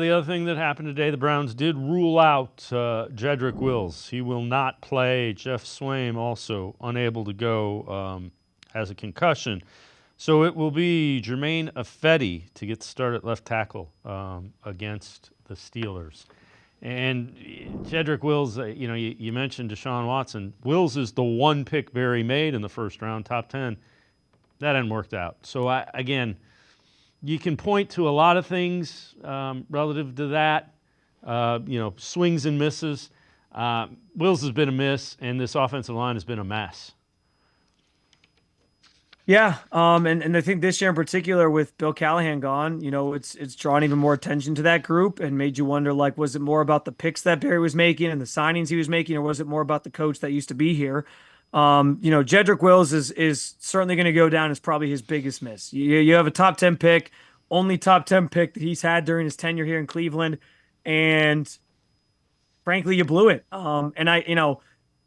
The other thing that happened today, the Browns did rule out Jedrick Wills. He will not play. Geoff Swaim also unable to go, has a concussion. So it will be Jermaine Ifedi to get started at left tackle against the Steelers. And Jedrick Wills, you mentioned Deshaun Watson. Wills is the one pick Barry made in the first round, top 10. That hadn't worked out. So, again, you can point to a lot of things relative to that, swings and misses. Wills has been a miss, and this offensive line has been a mess. Yeah, and I think this year in particular, with Bill Callahan gone, it's drawn even more attention to that group and made you wonder, like, was it more about the picks that Barry was making and the signings he was making, or was it more about the coach that used to be here? Jedrick Wills is certainly going to go down as probably his biggest miss. You have a top 10 pick, only top 10 pick that he's had during his tenure here in Cleveland, and frankly, you blew it.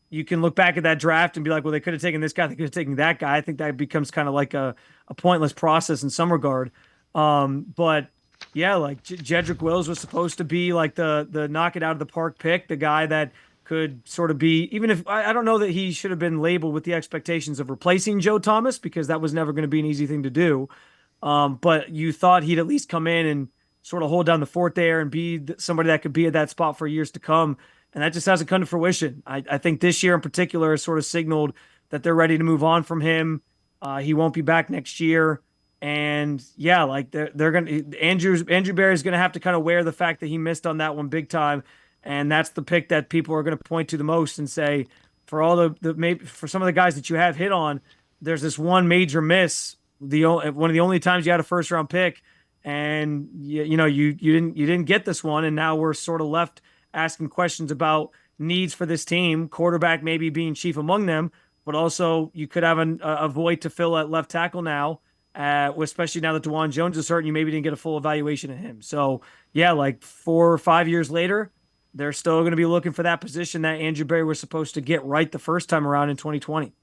You can look back at that draft and be like, well, they could have taken this guy, they could have taken that guy. I think that becomes kind of like a pointless process in some regard. But yeah, like Jedrick Wills was supposed to be like the knock it out of the park pick, the guy that could sort of be, even if I don't know that he should have been labeled with the expectations of replacing Joe Thomas, because that was never going to be an easy thing to do. But you thought he'd at least come in and sort of hold down the fort there and be somebody that could be at that spot for years to come. And that just hasn't come to fruition. I think this year in particular has sort of signaled that they're ready to move on from him. He won't be back next year. And yeah, like they're gonna Andrew Berry's gonna have to kind of wear the fact that he missed on that one big time. And that's the pick that people are gonna point to the most and say, for all the maybe for some of the guys that you have hit on, there's this one major miss. One of the only times you had a first round pick, and you didn't get this one, and now we're sort of left asking questions about needs for this team, quarterback maybe being chief among them, but also you could have a void to fill at left tackle now, especially now that DeJuan Jones is hurt and you maybe didn't get a full evaluation of him. So, yeah, like 4 or 5 years later, they're still going to be looking for that position that Andrew Berry was supposed to get right the first time around in 2020.